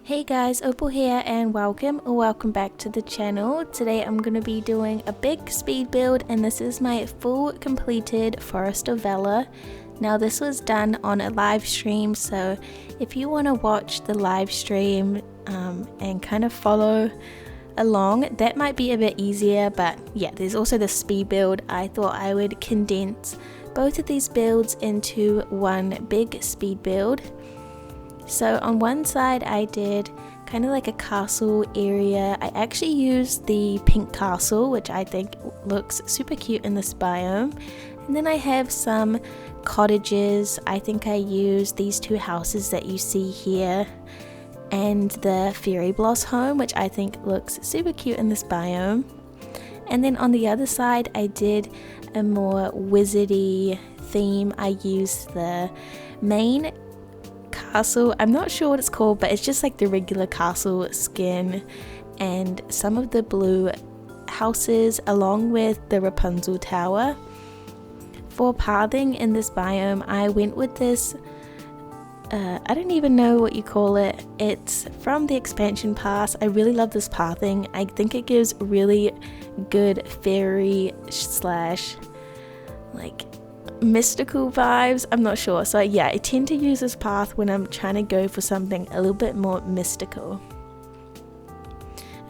Hey guys, Opal here and welcome back to the channel. Today I'm going to be doing a big speed build and this is my full completed Forest of Valor. Now this was done on a live stream, so if you want to watch the live stream and kind of follow along, that might be a bit easier, but yeah, there's also the speed build. I thought I would condense both of these builds into one big speed build. So on one side I did kind of like a castle area. I actually used the pink castle, which I think looks super cute in this biome. And then I have some cottages. I think I used these two houses that you see here and the fairy bloss home, which I think looks super cute in this biome. And then on the other side I did a more wizardy theme. I used the main castle, I'm not sure what it's called, but it's just like the regular castle skin and some of the blue houses along with the Rapunzel tower. For pathing in this biome I went with this I don't even know what you call it. It's from the expansion pass. I really love this pathing. I think it gives really good fairy slash like mystical vibes. I'm not sure. So yeah, I tend to use this path when I'm trying to go for something a little bit more mystical.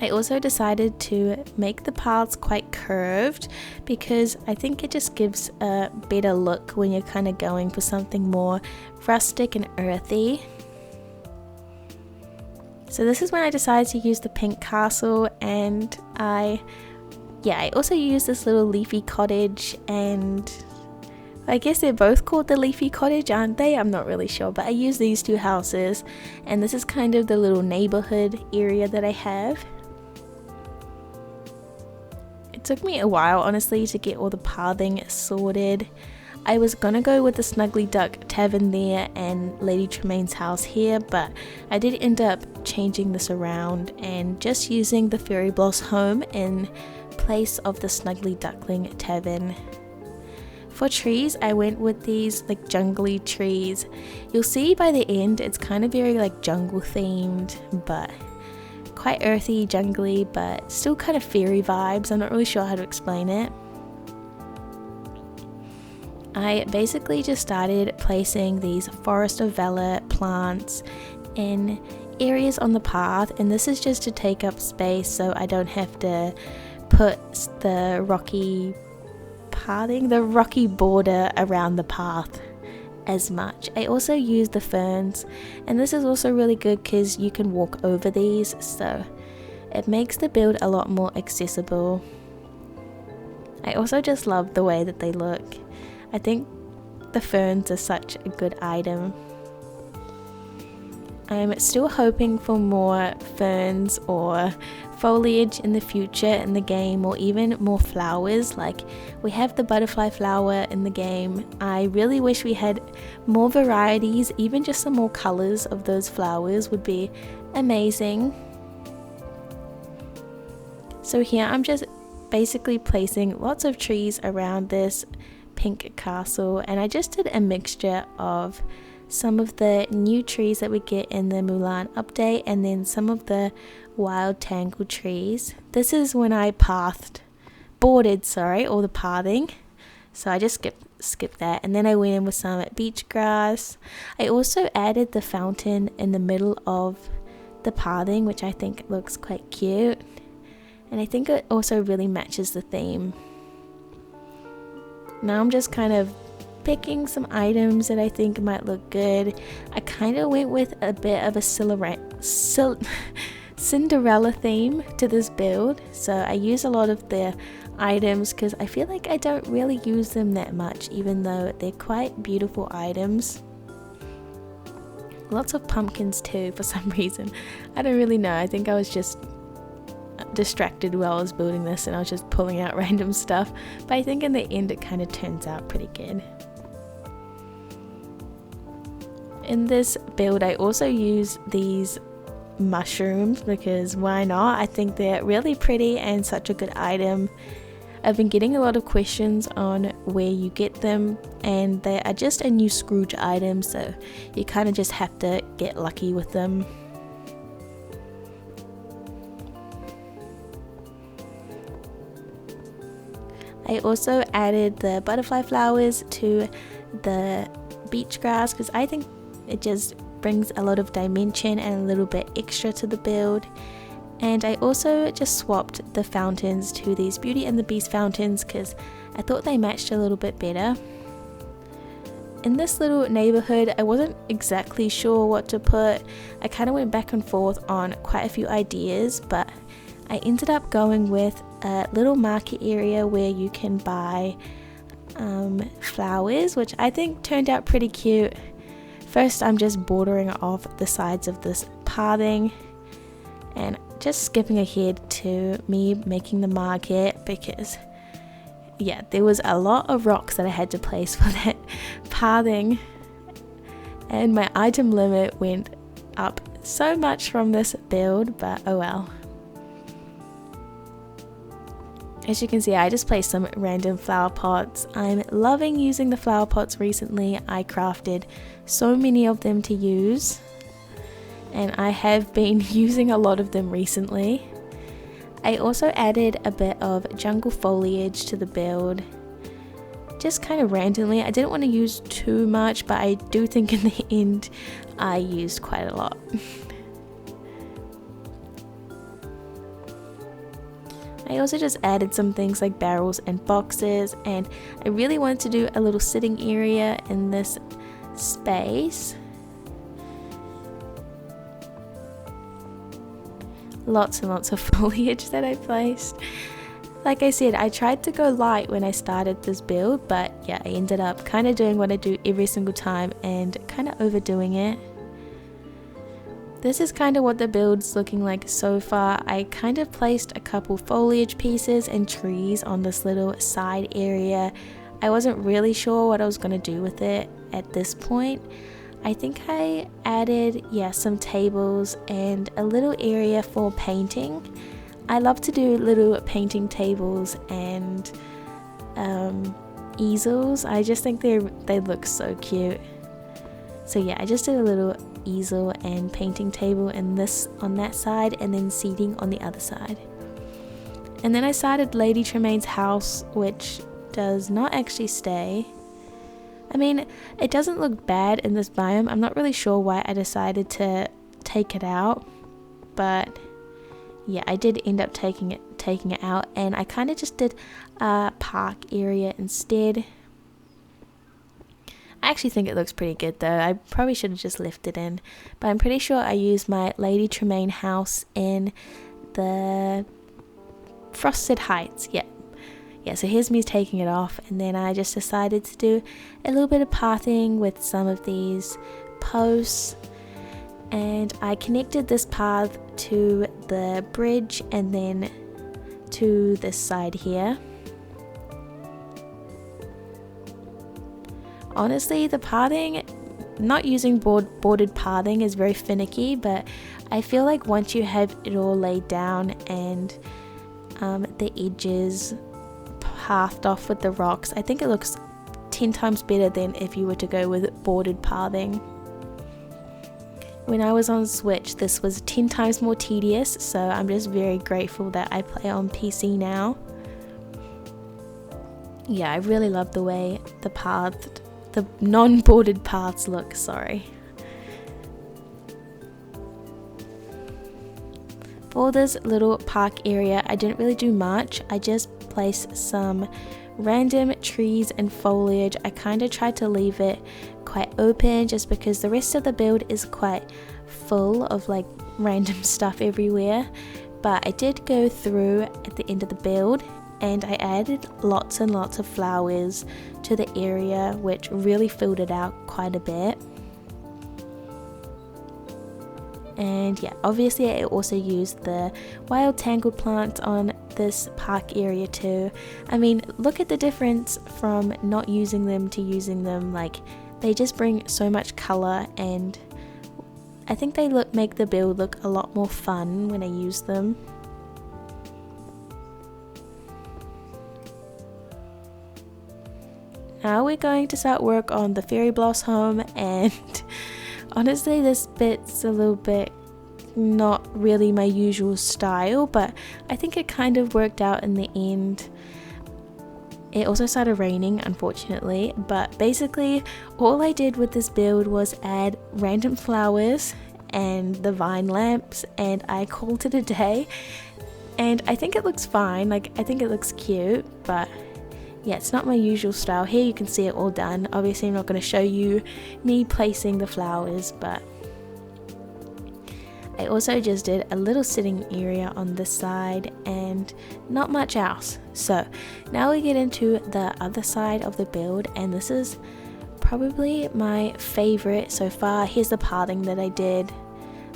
I also decided to make the paths quite curved because I think it just gives a better look when you're kind of going for something more rustic and earthy. So this is when I decided to use the pink castle, and I also used this little leafy cottage, and I guess they're both called the leafy cottage, aren't they? I'm not really sure, but I use these two houses, and this is kind of the little neighborhood area that I have. It took me a while, honestly, to get all the pathing sorted. I was gonna go with the Snuggly Duck Tavern there and Lady Tremaine's house here, but I did end up changing this around and just using the Fairy Bloss home in place of the Snuggly Duckling Tavern. For trees, I went with these like jungly trees. You'll see by the end it's kind of very like jungle themed, but quite earthy, jungly, but still kind of fairy vibes. I'm not really sure how to explain it. I basically just started placing these Forest of Valor plants in areas on the path, and this is just to take up space so I don't have to put the rocky border around the path as much. I also use the ferns, and this is also really good because you can walk over these, so it makes the build a lot more accessible. I also just love the way that they look. I think the ferns are such a good item. I'm still hoping for more ferns or foliage in the future in the game, or even more flowers. Like we have the butterfly flower in the game. I really wish we had more varieties. Even just some more colors of those flowers would be amazing. So here I'm just basically placing lots of trees around this pink castle, and I just did a mixture of some of the new trees that we get in the Mulan update and then some of the wild tangled trees. This is when I boarded all the pathing, so I just skipped that, and then I went in with some beach grass. I also added the fountain in the middle of the pathing, which I think looks quite cute, and I think it also really matches the theme. Now I'm just kind of picking some items that I think might look good. I kind of went with a bit of a Cinderella theme to this build, so I use a lot of the items because I feel like I don't really use them that much, even though they're quite beautiful items. Lots of pumpkins too for some reason. I don't really know. I think I was just distracted while I was building this and I was just pulling out random stuff, but I think in the end it kind of turns out pretty good. In this build I also use these mushrooms because why not? I think they're really pretty and such a good item. I've been getting a lot of questions on where you get them, and they are just a new Scrooge item, so you kind of just have to get lucky with them. I also added the butterfly flowers to the beach grass because I think it just brings a lot of dimension and a little bit extra to the build. And I also just swapped the fountains to these Beauty and the Beast fountains because I thought they matched a little bit better. In this little neighborhood, I wasn't exactly sure what to put. I kind of went back and forth on quite a few ideas, but I ended up going with a little market area where you can buy flowers, which I think turned out pretty cute. First, I'm just bordering off the sides of this pathing and just skipping ahead to me making the market because yeah, there was a lot of rocks that I had to place for that pathing, and my item limit went up so much from this build, but oh well. As you can see, I just placed some random flower pots. I'm loving using the flower pots recently. I crafted so many of them to use, and I have been using a lot of them recently. I also added a bit of jungle foliage to the build, just kind of randomly. I didn't want to use too much, but I do think in the end I used quite a lot. I also just added some things like barrels and boxes, and I really wanted to do a little sitting area in this space. Lots and lots of foliage that I placed. Like I said, I tried to go light when I started this build, but yeah, I ended up kind of doing what I do every single time and kind of overdoing it. This is kind of what the build's looking like so far. I kind of placed a couple foliage pieces and trees on this little side area. I wasn't really sure what I was going to do with it at this point. I think I added, some tables and a little area for painting. I love to do little painting tables and easels. I just think they look so cute. So yeah, I just did a little easel and painting table and this on that side, and then seating on the other side. And then I started Lady Tremaine's house, which does not actually stay. I mean, it doesn't look bad in this biome. I'm not really sure why I decided to take it out, but yeah, I did end up taking it out, and I kind of just did a park area instead. I actually think it looks pretty good though. I probably should have just left it in, but I'm pretty sure I used my Lady Tremaine house in the Frosted Heights. Yeah, so here's me taking it off, and then I just decided to do a little bit of pathing with some of these posts, and I connected this path to the bridge and then to this side here. Honestly, the pathing, not using boarded pathing is very finicky, but I feel like once you have it all laid down and the edges pathed off with the rocks, I think it looks 10 times better than if you were to go with boarded pathing. When I was on Switch, this was 10 times more tedious, so I'm just very grateful that I play on PC now. Yeah, I really love the way the non-boarded paths look, sorry. For this little park area, I didn't really do much. I just placed some random trees and foliage. I kind of tried to leave it quite open just because the rest of the build is quite full of like random stuff everywhere, but I did go through at the end of the build and I added lots and lots of flowers to the area, which really filled it out quite a bit. And yeah, obviously I also used the wild tangled plants on this park area too. I mean, look at the difference from not using them to using them. Like, they just bring so much color, and I think they make the build look a lot more fun when I use them. Now we're going to start work on the fairy blossom, and honestly this bit's a little bit not really my usual style, but I think it kind of worked out in the end. It also started raining, unfortunately, but basically all I did with this build was add random flowers and the vine lamps, and I called it a day. And I think it looks fine, like I think it looks cute, but yeah, it's not my usual style. Here you can see it all done. Obviously I'm not going to show you me placing the flowers, but I also just did a little sitting area on this side and not much else. So now we get into the other side of the build, and this is probably my favorite so far. Here's the pathing that I did.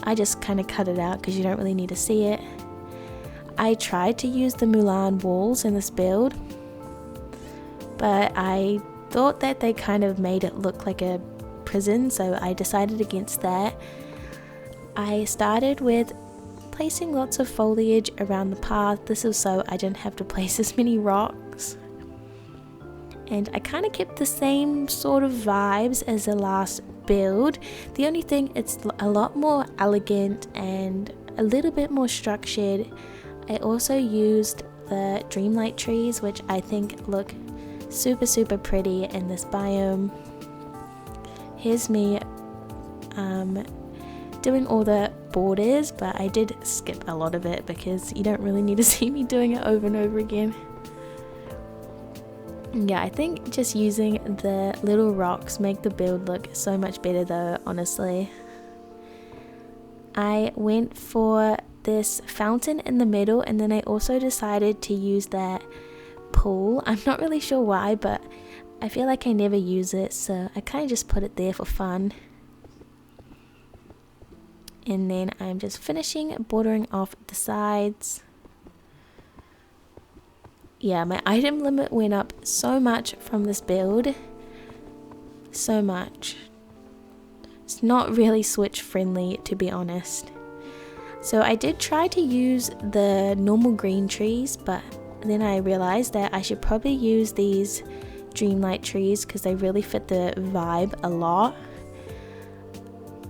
I just kind of cut it out because you don't really need to see it. I tried to use the Mulan walls in this build, but I thought that they kind of made it look like a prison, so I decided against that. I started with placing lots of foliage around the path. This is so I didn't have to place as many rocks. And I kind of kept the same sort of vibes as the last build. The only thing, it's a lot more elegant and a little bit more structured. I also used the dreamlight trees, which I think look super pretty in this biome. Here's me doing all the borders, but I did skip a lot of it because you don't really need to see me doing it over and over again. Yeah, I think just using the little rocks make the build look so much better though, honestly. I went for this fountain in the middle, and then I also decided to use that pool. I'm not really sure why, but I feel like I never use it, so I kind of just put it there for fun. And then I'm just finishing bordering off the sides. Yeah, my item limit went up so much from this build. So much. It's not really Switch friendly, to be honest. So I did try to use the normal green trees, but then I realized that I should probably use these dreamlight trees because they really fit the vibe a lot.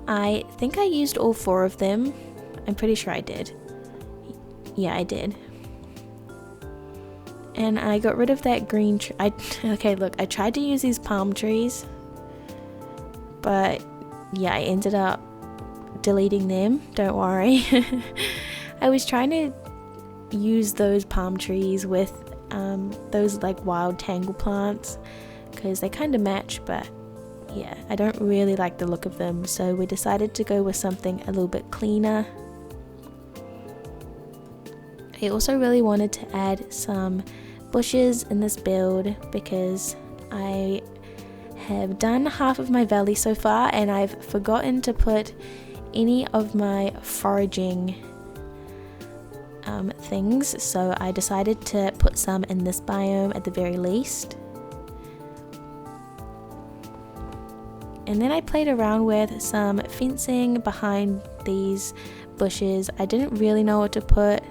I think I used all 4 of them. I'm pretty sure I did. Yeah, I did. And I got rid of that green tree. Okay, look, I tried to use these palm trees, but yeah, I ended up deleting them. Don't worry. I was trying to use those palm trees with those like wild tangle plants because they kind of match, but yeah, I don't really like the look of them, so we decided to go with something a little bit cleaner. I also really wanted to add some bushes in this build because I have done half of my valley so far and I've forgotten to put any of my foraging things, so I decided to put some in this biome at the very least. And then I played around with some fencing behind these bushes. I didn't really know what to put.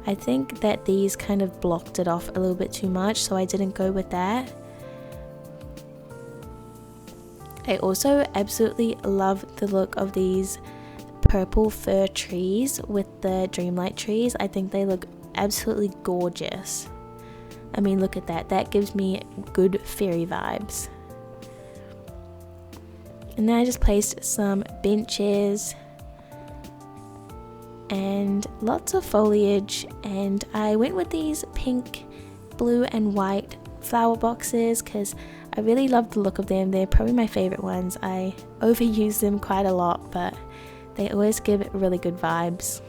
I think that these kind of blocked it off a little bit too much, so I didn't go with that. I also absolutely love the look of these purple fir trees with the dreamlight trees. I think they look absolutely gorgeous. I mean, look at that. That gives me good fairy vibes. And then I just placed some benches and lots of foliage, and I went with these pink, blue and white flower boxes because I really love the look of them. They're probably my favorite ones. I overuse them quite a lot, but they always give really good vibes.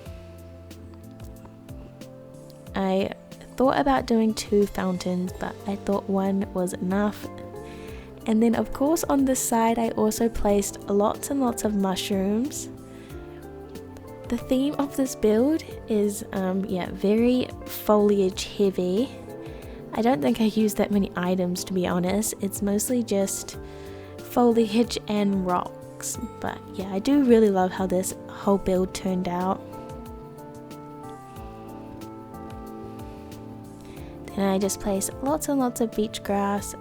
I thought about doing 2 fountains, but I thought 1 was enough. And then of course on this side I also placed lots and lots of mushrooms. The theme of this build is very foliage heavy. I don't think I used that many items, to be honest. It's mostly just foliage and rocks. But yeah, I do really love how this whole build turned out. Then I just placed lots and lots of beach grass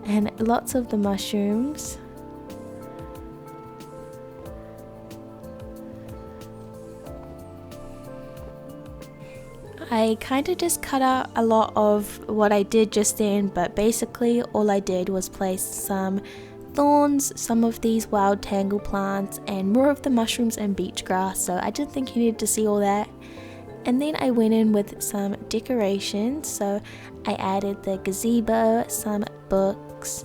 and lots of the mushrooms. I kind of just cut out a lot of what I did just then, but basically all I did was place some thorns, some of these wild tangle plants, and more of the mushrooms and beach grass, so I didn't think you needed to see all that. And then I went in with some decorations, so I added the gazebo, some books.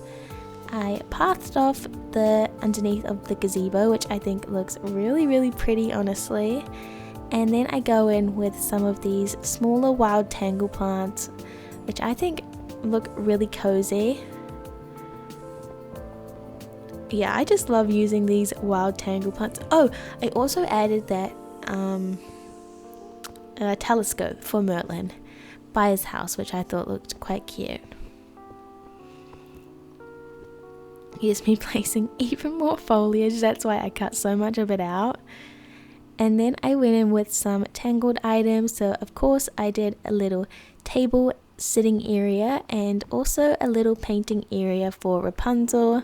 I pathed off the underneath of the gazebo, which I think looks really pretty, honestly. And then I go in with some of these smaller wild tangle plants, which I think look really cozy. Yeah, I just love using these wild tangle plants. Oh, I also added that telescope for Merlin by his house, which I thought looked quite cute. Here's me placing even more foliage, that's why I cut so much of it out. And then I went in with some tangled items, so of course I did a little table sitting area and also a little painting area for Rapunzel.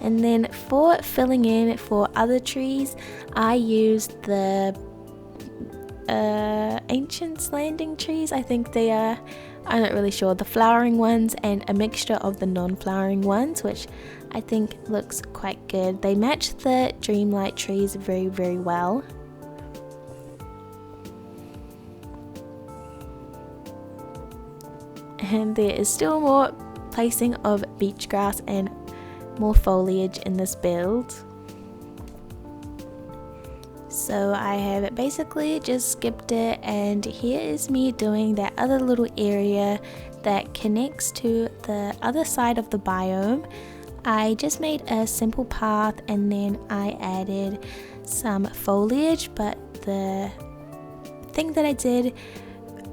And then for filling in for other trees, I used the ancient landing trees, I think they are. I'm not really sure. The flowering ones and a mixture of the non-flowering ones, which I think looks quite good. They match the dreamlight trees very well. And there is still more placing of beach grass and more foliage in this build. So I have basically just skipped it, and here is me doing that other little area that connects to the other side of the biome. I just made a simple path and then I added some foliage, but the thing that I did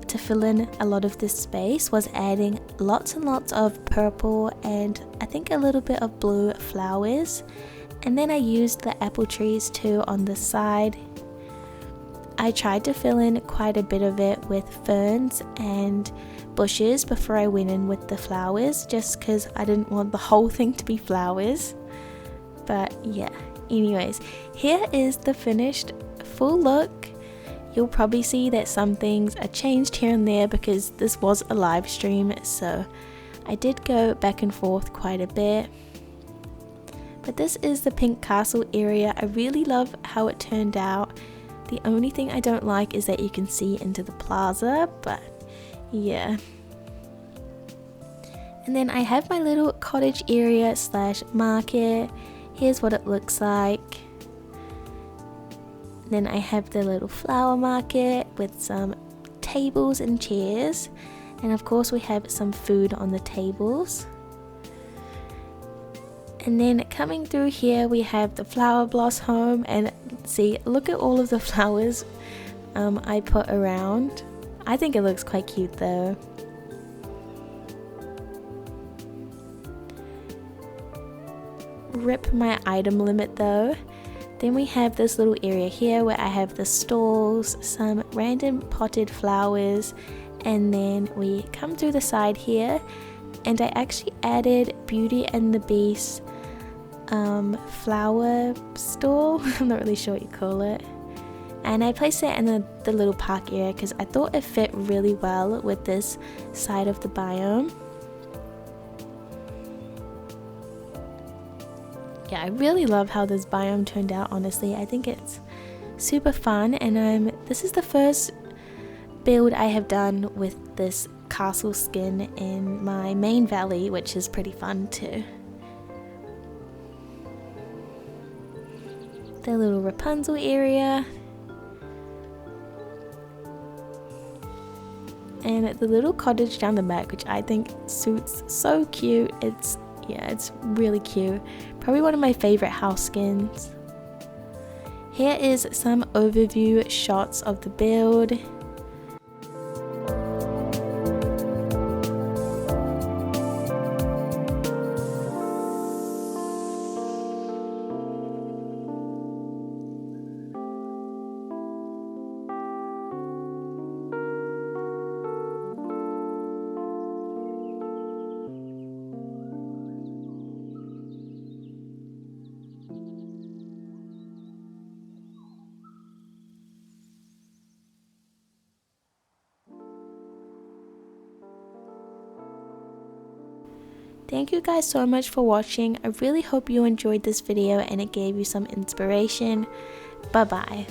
to fill in a lot of this space was adding lots and lots of purple and I think a little bit of blue flowers. And then I used the apple trees too on the side. I tried to fill in quite a bit of it with ferns and bushes before I went in with the flowers, just because I didn't want the whole thing to be flowers. But yeah, anyways, here is the finished full look. You'll probably see that some things are changed here and there because this was a live stream, so I did go back and forth quite a bit. But this is the pink castle area. I really love how it turned out. The only thing I don't like is that you can see into the plaza, but yeah. And then I have my little cottage area slash market. Here's what it looks like. Then I have the little flower market with some tables and chairs, and of course we have some food on the tables. And then coming through here we have the flower bloss home, and see, look at all of the flowers I put around. I think it looks quite cute though. Rip my item limit though. Then we have this little area here where I have the stalls, some random potted flowers, and then we come through the side here and I actually added Beauty and the Beast flower stall. I'm not really sure what you call it. And I placed it in the little park area because I thought it fit really well with this side of the biome. Yeah, I really love how this biome turned out, honestly. I think it's super fun, and this is the first build I have done with this castle skin in my main valley, which is pretty fun too. The little Rapunzel area. And the little cottage down the back, which I think suits so cute. It's really cute. Probably one of my favorite house skins. Here is some overview shots of the build. Thank you guys so much for watching. I really hope you enjoyed this video and it gave you some inspiration. Bye bye.